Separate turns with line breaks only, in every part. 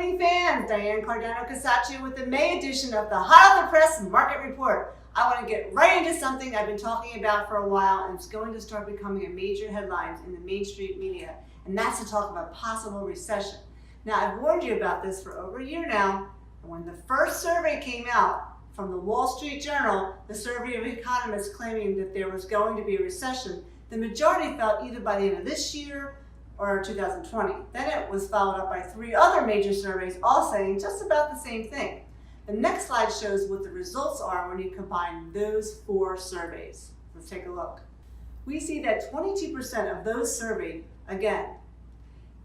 Raving fans, Diane Cardano-Casacio with the May edition of the Hot Off the Press Market Report. I want to get right into something I've been talking about for a while, and it's going to start becoming a major headlines in the mainstream media, and that's to talk about possible recession. Now, I've warned you about this for over a year now, and when the first survey came out from the Wall Street Journal, the survey of economists claiming that there was going to be a recession, the majority felt either by the end of this year or 2020. Then it was followed up by 3 other major surveys, all saying just about the same thing. The next slide shows what the results are when you combine those 4 surveys. Let's take a look. We see that 22% of those surveyed, again,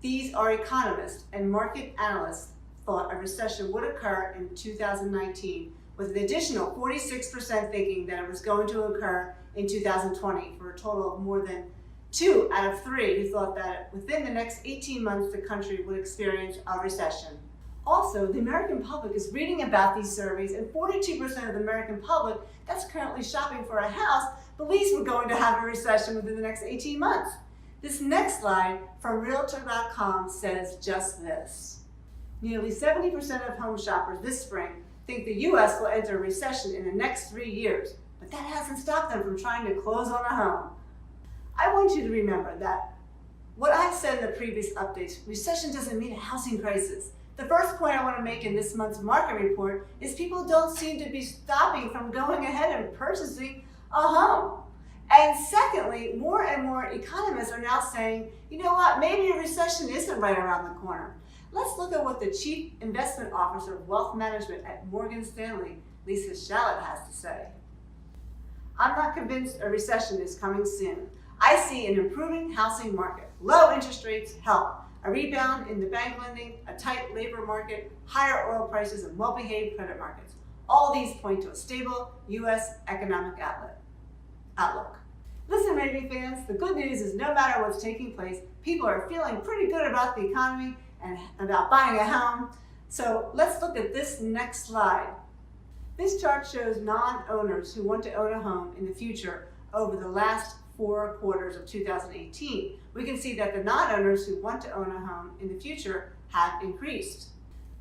these are economists and market analysts, thought a recession would occur in 2019, with an additional 46% thinking that it was going to occur in 2020, for a total of more than 2 out of 3 who thought that within the next 18 months the country would experience a recession. Also, the American public is reading about these surveys, and 42% of the American public that's currently shopping for a house believes we're going to have a recession within the next 18 months. This next slide from Realtor.com says just this. Nearly 70% of home shoppers this spring think the U.S. will enter a recession in the next 3 years, but that hasn't stopped them from trying to close on a home. I want you to remember that what I've said in the previous updates, recession doesn't mean a housing crisis. The first point I want to make in this month's market report is people don't seem to be stopping from going ahead and purchasing a home. And secondly, more and more economists are now saying, you know what, maybe a recession isn't right around the corner. Let's look at what the Chief Investment Officer of Wealth Management at Morgan Stanley, Lisa Shallot, has to say. I'm not convinced a recession is coming soon. I see an improving housing market. Low interest rates help. A rebound in the bank lending, a tight labor market, higher oil prices, and well-behaved credit markets. All these point to a stable U.S. economic outlook. Listen, Raving fans, the good news is no matter what's taking place, people are feeling pretty good about the economy and about buying a home. So let's look at this next slide. This chart shows non-owners who want to own a home in the future over the last 4 quarters of 2018. We can see that the non-owners who want to own a home in the future have increased.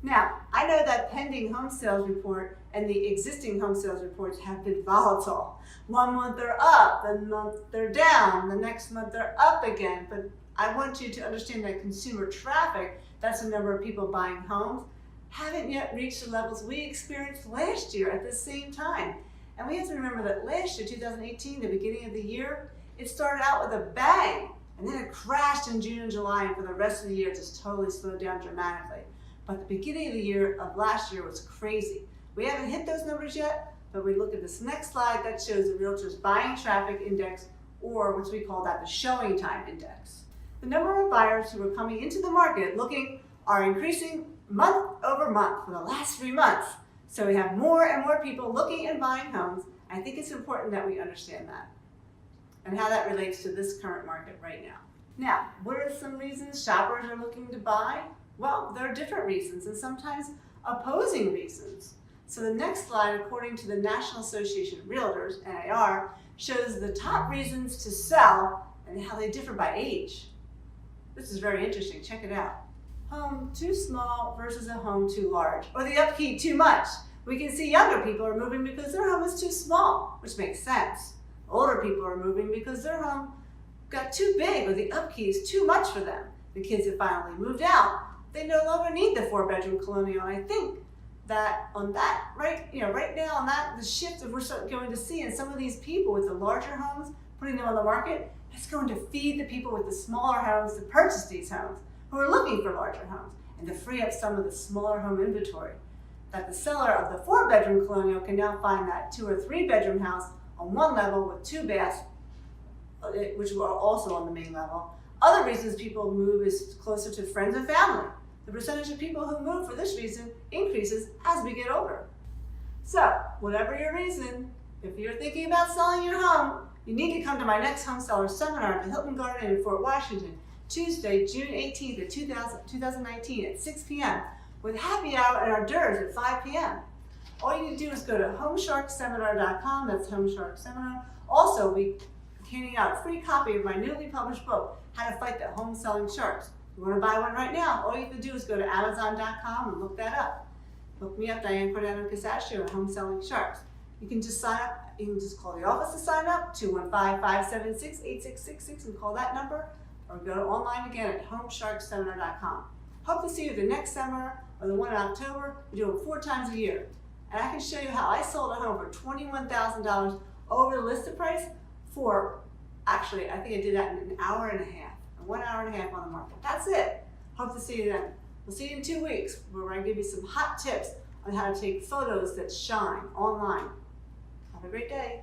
Now, I know that pending home sales report and the existing home sales reports have been volatile. 1 month they're up, the month they're down, the next month they're up again. But I want you to understand that consumer traffic, that's the number of people buying homes, haven't yet reached the levels we experienced last year at the same time. And we have to remember that last year, 2018, the beginning of the year, it started out with a bang, and then it crashed in June and July, and for the rest of the year, it just totally slowed down dramatically. But the beginning of the year of last year was crazy. We haven't hit those numbers yet, but we look at this next slide that shows the Realtors Buying Traffic Index, or what we call that the Showing Time Index. The number of buyers who are coming into the market looking are increasing month over month for the last 3 months. So we have more and more people looking and buying homes. I think it's important that we understand that and how that relates to this current market right now. Now, what are some reasons shoppers are looking to buy? Well, there are different reasons and sometimes opposing reasons. So the next slide, according to the National Association of Realtors, NAR, shows the top reasons to sell and how they differ by age. This is very interesting. Check it out. Home too small versus a home too large, or the upkeep too much. We can see younger people are moving because their home is too small, which makes sense. Older people are moving because their home got too big or the upkeep is too much for them. The kids have finally moved out. They no longer need the 4-bedroom colonial. And I think that on that, right now on that, the shift that we're going to see in some of these people with the larger homes, putting them on the market, that's going to feed the people with the smaller homes to purchase these homes, who are looking for larger homes, and to free up some of the smaller home inventory. That the seller of the 4-bedroom colonial can now find that 2 or 3-bedroom house on one level with 2 baths, which are also on the main level. Other reasons people move is closer to friends and family. The percentage of people who move for this reason increases as we get older. So, whatever your reason, if you're thinking about selling your home, you need to come to my next home seller seminar at the Hilton Garden Inn in Fort Washington, Tuesday, June 18th of 2019 at 6 p.m. with happy hour and hors d'oeuvres at 5 p.m. All you need to do is go to homesharkseminar.com, that's Home Shark Seminar. Also, we're handing out a free copy of my newly published book, How to Fight the Home Selling Sharks. you want to buy one right now, all you have to do is go to Amazon.com and look that up. Look me up, Diane Cardano-Casacio at Home Selling Sharks. You can just sign up. You can just call the office to sign up, 215-576-8666, and call that number, or go online again at homesharkseminar.com. Hope to see you at the next seminar or the one in October. We do it 4 times a year. And I can show you how I sold a home for $21,000 over the listed price for, actually, I think I did that in an hour and a half. 1 hour and a half on the market. That's it. Hope to see you then. We'll see you in 2 weeks, where we're going to give you some hot tips on how to take photos that shine online. Have a great day.